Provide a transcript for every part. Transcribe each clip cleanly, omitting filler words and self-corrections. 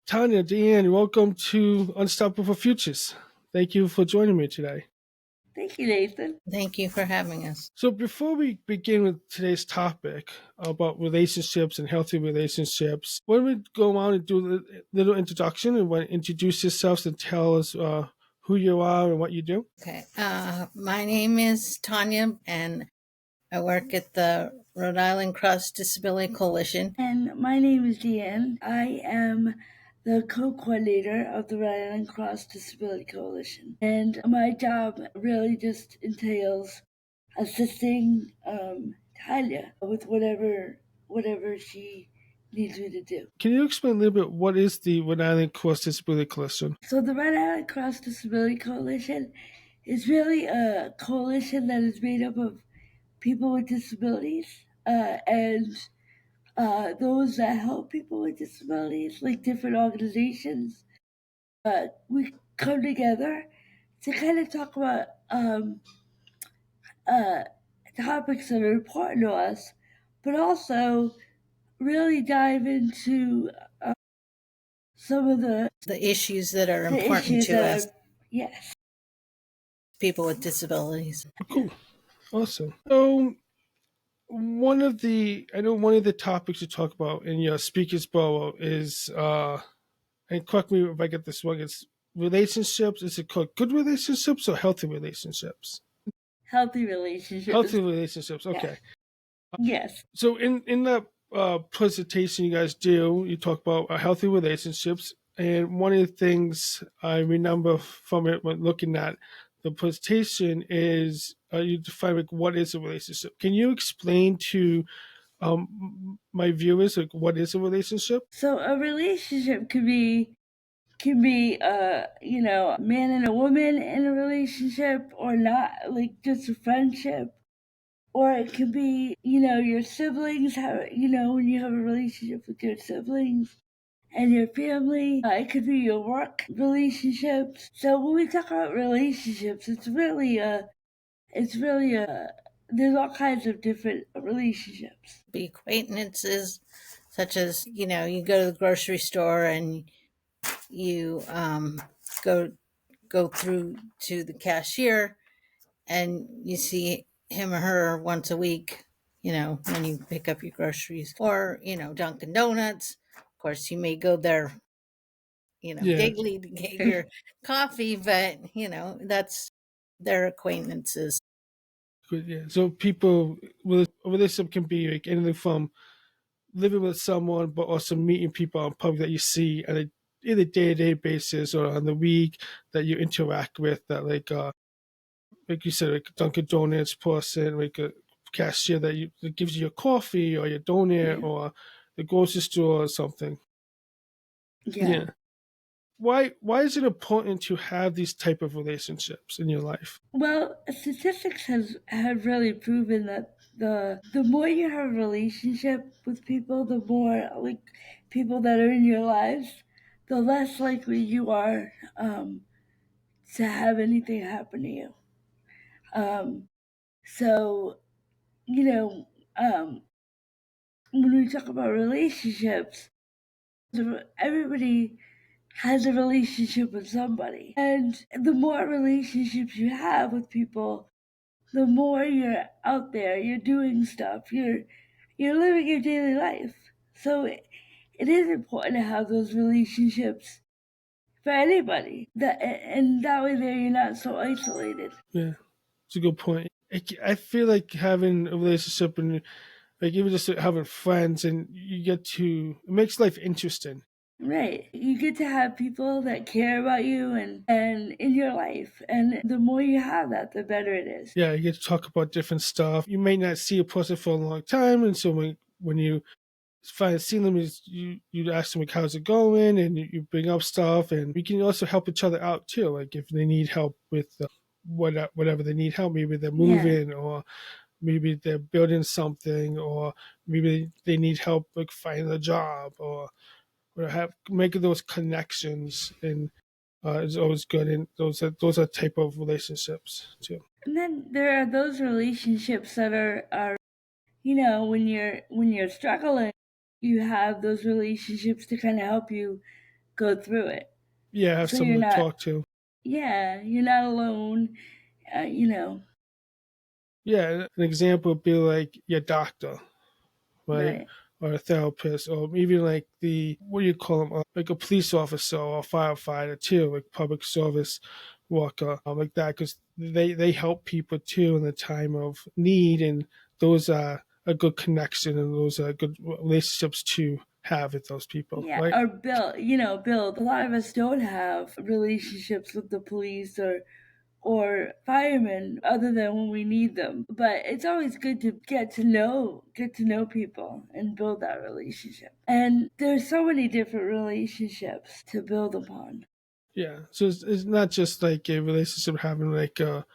Tanja, Deanne, welcome to Unstoppable Futures. Thank you for joining me today. Thank you, Nathan. Thank you for having us. So, before we begin with today's topic about relationships and healthy relationships, why don't we go on and do a little introduction and introduce yourselves and tell us who you are and what you do? Okay. My name is Tanya, and I work at the Rhode Island Cross Disability Coalition. And my name is Deanne. I am the co-coordinator of the Rhode Island Cross Disability Coalition. And my job really just entails assisting Tanya with whatever she needs me to do. Can you explain a little bit what is the Rhode Island Cross Disability Coalition? So the Rhode Island Cross Disability Coalition is really a coalition that is made up of people with disabilities and those that help people with disabilities, like different organizations. We come together to kind of talk about uh, topics that are important to us, but also really dive into some of the issues that are important to us. Yes. People with disabilities. Cool. Awesome. So, one of the topics you talk about in your speakers borough is and correct me if I get this wrong, it's relationships. Is it called good relationships or healthy relationships? Healthy relationships. Healthy relationships, okay. Yes. So in that presentation you guys do, you talk about healthy relationships, and one of the things I remember from it when looking at the presentation is you define like what is a relationship. Can you explain to my viewers like what is a relationship? So a relationship can be a man and a woman in a relationship, or not, like just a friendship. Or it could be, your siblings have, when you have a relationship with your siblings and your family. It could be your work relationships. So when we talk about relationships, there's all kinds of different relationships. Be acquaintances, such as, you go to the grocery store and you go through to the cashier and you see him or her once a week, when you pick up your groceries. Or, Dunkin' Donuts. Of course, you may go there, daily to get your coffee, but, that's their acquaintances. Yeah. So people with a relationship can be like anything from living with someone, but also meeting people in public that you see on a either day-to-day basis or on the week that you interact with. That like you said, like Dunkin' Donuts person, like a cashier that gives you your coffee or your donut or the grocery store or something. Yeah. Why is it important to have these type of relationships in your life? Well, statistics have really proven that the more you have a relationship with people, the more like people that are in your lives, the less likely you are to have anything happen to you. So you know, when we talk about relationships, everybody has a relationship with somebody, and the more relationships you have with people, the more you're out there, you're doing stuff, you're living your daily life. So it is important to have those relationships for anybody. And that way there you're not so isolated. Yeah, it's a good point. I feel like having a relationship and like even just having friends and you get to it makes life interesting. Right. You get to have people that care about you and in your life. And the more you have that, the better it is. Yeah, you get to talk about different stuff. You may not see a person for a long time, and so when you finally see them, you ask them like how's it going, and you bring up stuff, and we can also help each other out too. Like if they need help with whatever they need help, maybe they're moving or maybe they're building something, or maybe they need help like finding a job or have making those connections, and is always good. And those are type of relationships too. And then there are those relationships that are when you're struggling, you have those relationships to kind of help you go through it. Yeah, have So you're someone to not, talk to. yeah, you're not alone, you know, Yeah, an example would be like your doctor, right? right. Or a therapist, or even like the what do you call them? Like a police officer or a firefighter too, like public service worker, like that, because they help people too in the time of need, and those are a good connection, and those are good relationships to have with those people, Yeah, right? or build. A lot of us don't have relationships with the police or firemen other than when we need them. But it's always good to get to know people and build that relationship. And there's so many different relationships to build upon. Yeah, so it's not just like a relationship having like a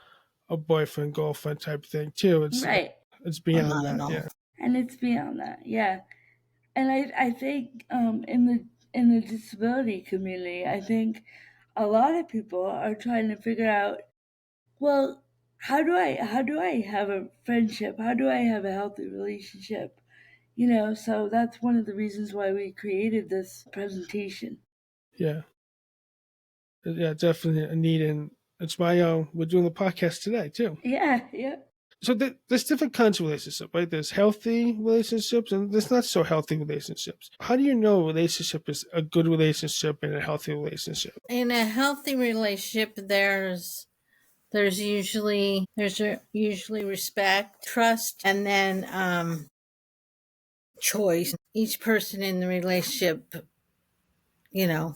boyfriend girlfriend type thing too. Right. It's Well, beyond not at that. all. Yeah, And it's beyond that. Yeah. And I think in the disability community, I think a lot of people are trying to figure out, well, how do I have a friendship? How do I have a healthy relationship? So that's one of the reasons why we created this presentation. yeah, yeah. Definitely a need, and it's why we're doing the podcast today too. Yeah, yeah. So there's different kinds of relationships, right? There's healthy relationships and there's not so healthy relationships. How do you know a relationship is a good relationship and a healthy relationship? In a healthy relationship, there's usually respect, trust, and then choice. Each person in the relationship, you know,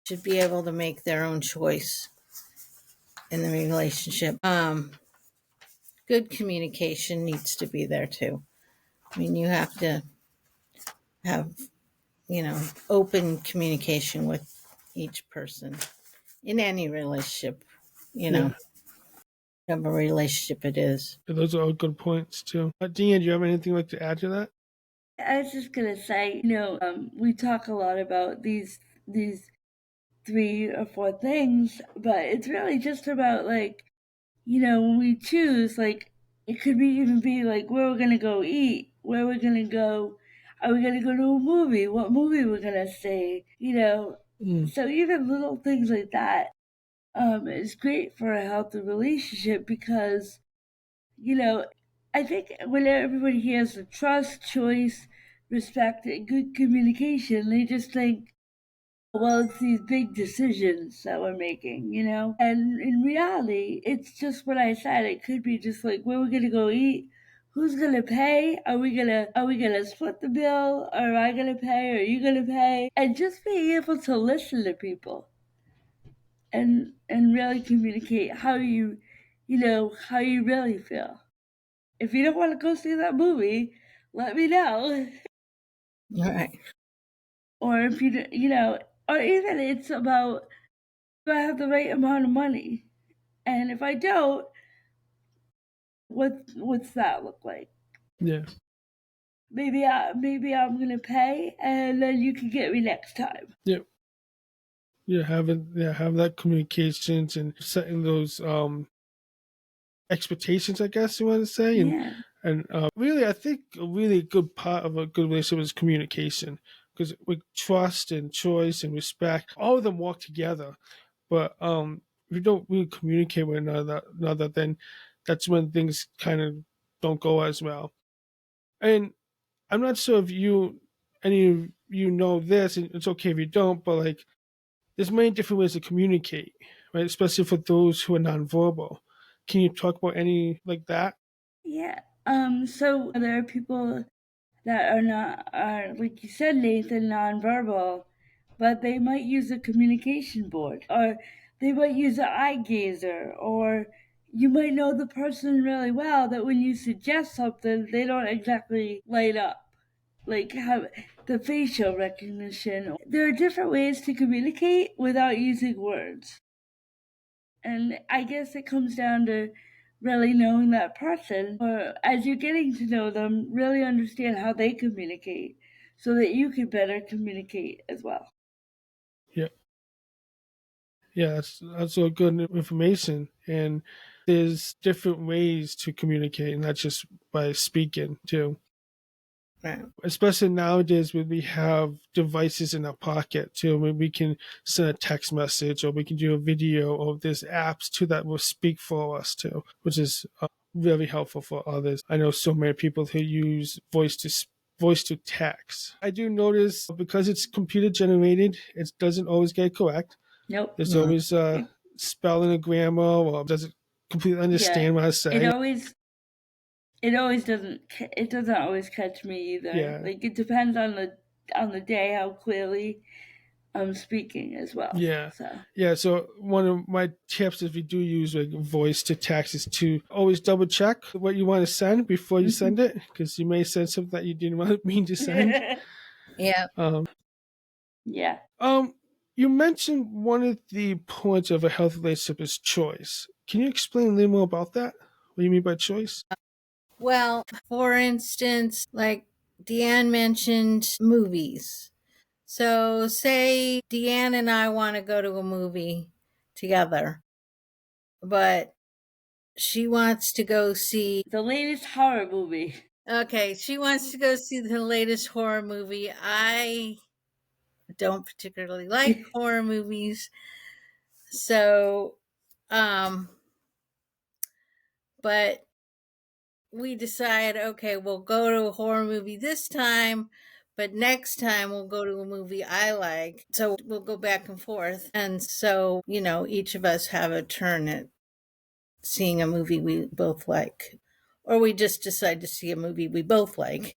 should be able to make their own choice in the relationship. Good communication needs to be there too. I mean, you have to have, open communication with each person in any relationship, you know, Yeah, whatever relationship it is. those are all good points too. Deanne, do you have anything like to add to that? I was just gonna say, we talk a lot about these three or four things, but it's really just about like, when we choose, like, it could be even be like where we're gonna go eat, where we're gonna go, are we gonna go to a movie, what movie we're gonna see. Mm, So even little things like that is great for a healthy relationship because, you know, I think when everybody hears the trust, choice, respect, and good communication, they just think, well, it's these big decisions that we're making. And in reality, it's just what I said. It could be just like where we're gonna go eat, who's gonna pay, are we gonna split the bill, or am I gonna pay, or are you gonna pay? And just being able to listen to people and really communicate how you really feel. If you don't want to go see that movie, let me know. All right. Or if or even it's about, do I have the right amount of money? And if I don't, what's that look like? yeah, Maybe I'm gonna pay, and then you can get me next time. yeah, yeah. Have that communications and setting those expectations, I guess you want to say, Yeah, and really, I think a really good part of a good relationship is communication, because with trust and choice and respect, all of them walk together. But if you don't really communicate with another, then that's when things kind of don't go as well. And I'm not sure if any of you know this, and it's okay if you don't, but like there's many different ways to communicate, right? Especially for those who are nonverbal. Can you talk about any like that? yeah. So there are people that are like you said, Nathan, nonverbal, but they might use a communication board, or they might use an eye gazer, or you might know the person really well that when you suggest something, they don't exactly light up. Like have the facial recognition. There are different ways to communicate without using words. And I guess it comes down to really knowing that person, or as you're getting to know them, really understand how they communicate so that you can better communicate as well. Yeah, yeah, that's all good information. And there's different ways to communicate, not just by speaking too. Right. Especially nowadays when we have devices in our pocket too. When we can send a text message or we can do a video, or there's apps too that will speak for us too, which is really helpful for others. I know so many people who use voice to text. I do notice because it's computer generated, it doesn't always get correct. Nope. There's Mm. always spelling or grammar, or doesn't completely Yeah. understand what I It say. always doesn't. It doesn't always catch me either. Yeah. Like it depends on the day how clearly I'm speaking as well. Yeah. So Yeah. So one of my tips, if you do use like voice to text, is to always double check what you want to send before you send it, because you may send something that you didn't want mean to send. Yeah. Um, yeah. um, you mentioned one of the points of a healthy relationship is choice. Can you explain a little more about that? What do you mean by choice? Well, for instance, like Deanne mentioned movies. So, say Deanne and I want to go to a movie together, but she wants to go see, The latest horror movie. okay, she wants to go see the latest horror movie. I don't particularly like horror movies. So, um, but we decide, okay, we'll go to a horror movie this time, but next time we'll go to a movie I like. So we'll go back and forth. And so, each of us have a turn at seeing a movie we both like. Or we just decide to see a movie we both like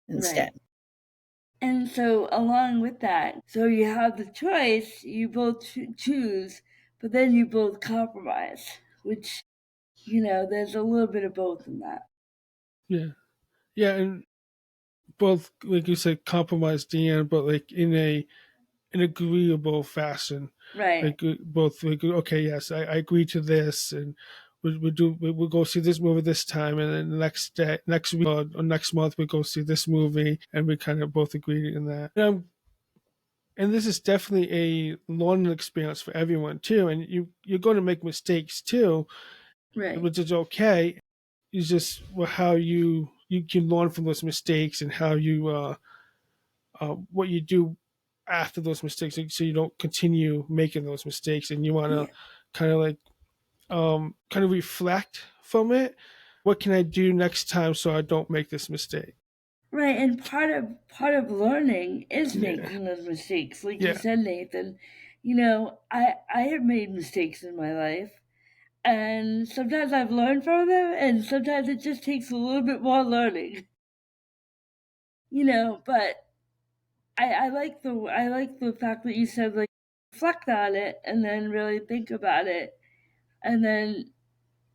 instead. Right. And so, along with that, so you have the choice, you both choose, but then you both compromise, which, there's a little bit of both in that. Yeah. Yeah. And both, like you said, compromise Deanne, but like in an agreeable fashion. Right. Like both, like, okay, yes, I agree to this, and we'll go see this movie this time, and then the next week or next month we go see this movie, and we kind of both agree in that. And this is definitely a learning experience for everyone too. And you're going to make mistakes too, Right. which is okay. It's just how you can learn from those mistakes, and how you what you do after those mistakes, so you don't continue making those mistakes, and you want to Yeah. kind of like kind of reflect from it. What can I do next time so I don't make this mistake? Right. And part of learning is Yeah. making those mistakes. Like you Yeah. said, Nathan, I have made mistakes in my life. And sometimes I've learned from them, and sometimes it just takes a little bit more learning. But I like the fact that you said, like, reflect on it and then really think about it, and then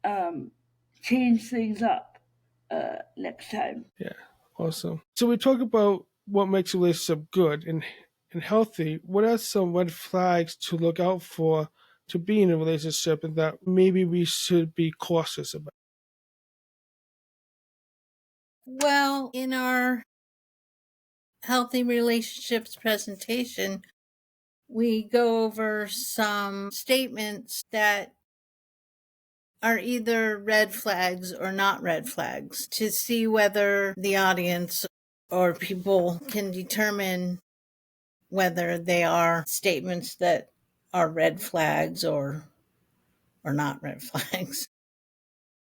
um, change things up next time. Yeah. Awesome. So we talk about what makes a relationship good and healthy. What are some red flags to look out for to be in a relationship, and that maybe we should be cautious about? Well, in our healthy relationships presentation, we go over some statements that are either red flags or not red flags to see whether the audience or people can determine whether they are statements that are red flags or not red flags.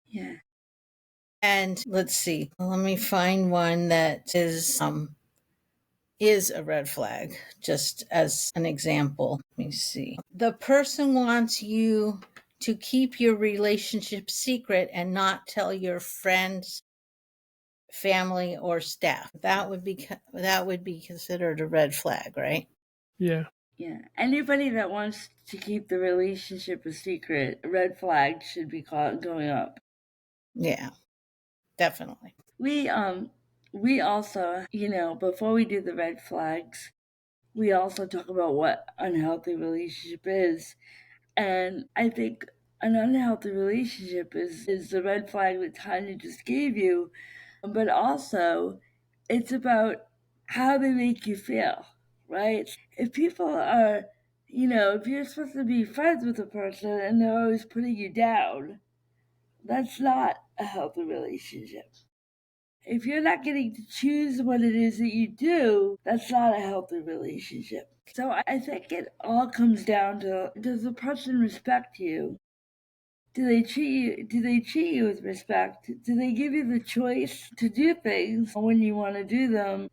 Yeah. And let's see, let me find one that is a red flag, just as an example. Let me see. The person wants you to keep your relationship secret and not tell your friends, family, or staff. That would be considered a red flag, right? Yeah. Yeah. Anybody that wants to keep the relationship a secret, a red flag should be going up. Yeah, definitely. We also, before we do the red flags, we also talk about what unhealthy relationship is. And I think an unhealthy relationship is the red flag that Tanya just gave you, but also it's about how they make you feel, right? If people are, if you're supposed to be friends with a person and they're always putting you down, that's not a healthy relationship. If you're not getting to choose what it is that you do, that's not a healthy relationship. So I think it all comes down to, does the person respect you? Do they treat you with respect? Do they give you the choice to do things when you want to do them?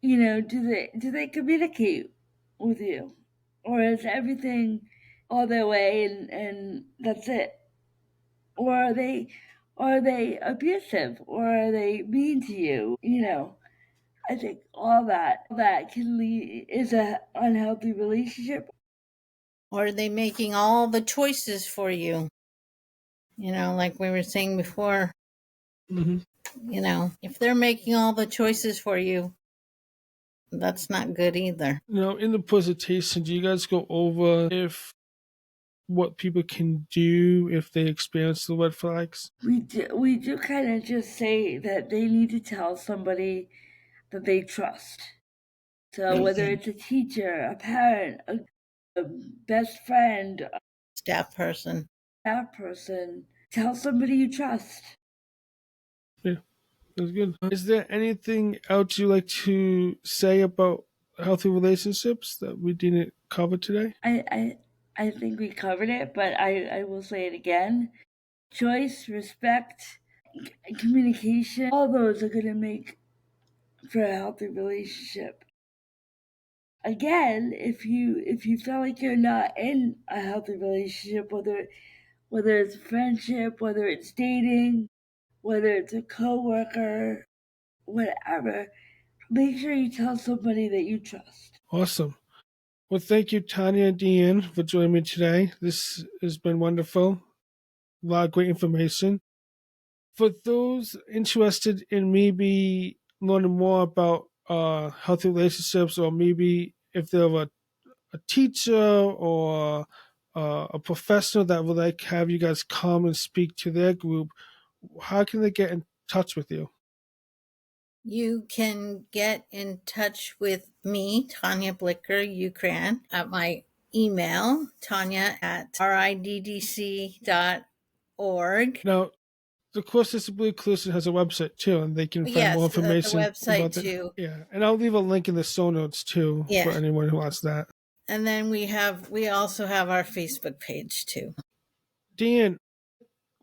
Do they communicate with you? Or is everything all their way and that's it? Or are they abusive, or are they mean to you? I think all that can lead is a unhealthy relationship. Or are they making all the choices for you? Like we were saying before, Mm-hmm. If they're making all the choices for you, that's not good either. In the presentation, do you guys go over what people can do if they experience the red flags? We do kind of just say that they need to tell somebody that they trust. So whether it's a teacher, a parent, a best friend, a Staff person. staff person, tell somebody you trust. Yeah, that's good. Is there anything else you like to say about healthy relationships that we didn't cover today? I think we covered it, but I will say it again. Choice, respect, communication, all those are going to make for a healthy relationship. Again, if you feel like you're not in a healthy relationship, whether it's friendship, whether it's dating, whether it's a coworker, whatever, make sure you tell somebody that you trust. Awesome. Well, thank you, Tanja and Deanne, for joining me today. This has been wonderful. A lot of great information. For those interested in maybe learning more about healthy relationships, or maybe if they're a teacher or a professional that would like to have you guys come and speak to their group, how can they get in touch with you? You can get in touch with me, Tanja Blicker, Ukraine, at my email, tanya@riddc.org. Now, the Course Disability Inclusion has a website too, and they can find more Yes, the information website about it. too. Yeah, and I'll leave a link in the show notes too for Yeah. anyone who wants that. And then we also have our Facebook page too. Deanne,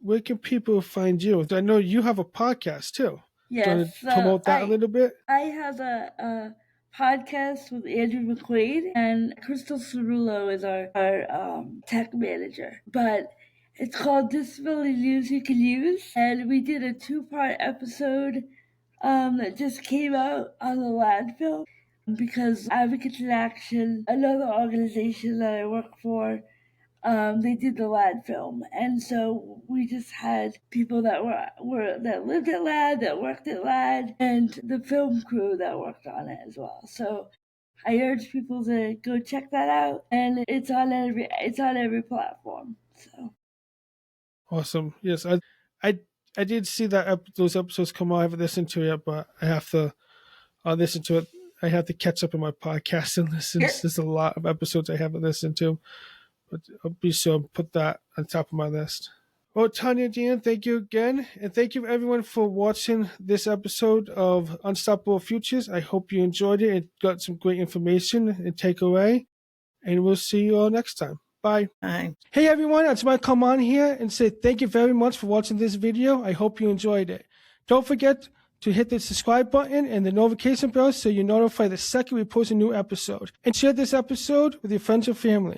where can people find you? I know you have a podcast too. Do you want Yes, to promote that a little bit? I have a podcast with Andrew McQuaid, and Crystal Cerullo is our tech manager. But it's called Disability News You Can Use, and we did a 2-part episode that just came out on the landfill because Advocates in Action, another organization that I work for, they did the LAD film, and so we just had people that that lived at LAD, that worked at LAD, and the film crew that worked on it as well. So I urge people to go check that out, and it's on every platform. So Awesome. Yes, I did see that those episodes come out. I haven't listened to it yet, but I have to listen to it. I have to catch up in my podcast and listen. There's a lot of episodes I haven't listened to, but I'll be sure to put that on top of my list. Well, Tanja, Deanne, thank you again. And thank you everyone for watching this episode of Unstoppable Futures. I hope you enjoyed it and got some great information and takeaway. And we'll see you all next time. Bye. Bye. Hey everyone, I just want to come on here and say thank you very much for watching this video. I hope you enjoyed it. Don't forget to hit the subscribe button and the notification bell so you're notified the second we post a new episode. And share this episode with your friends and family.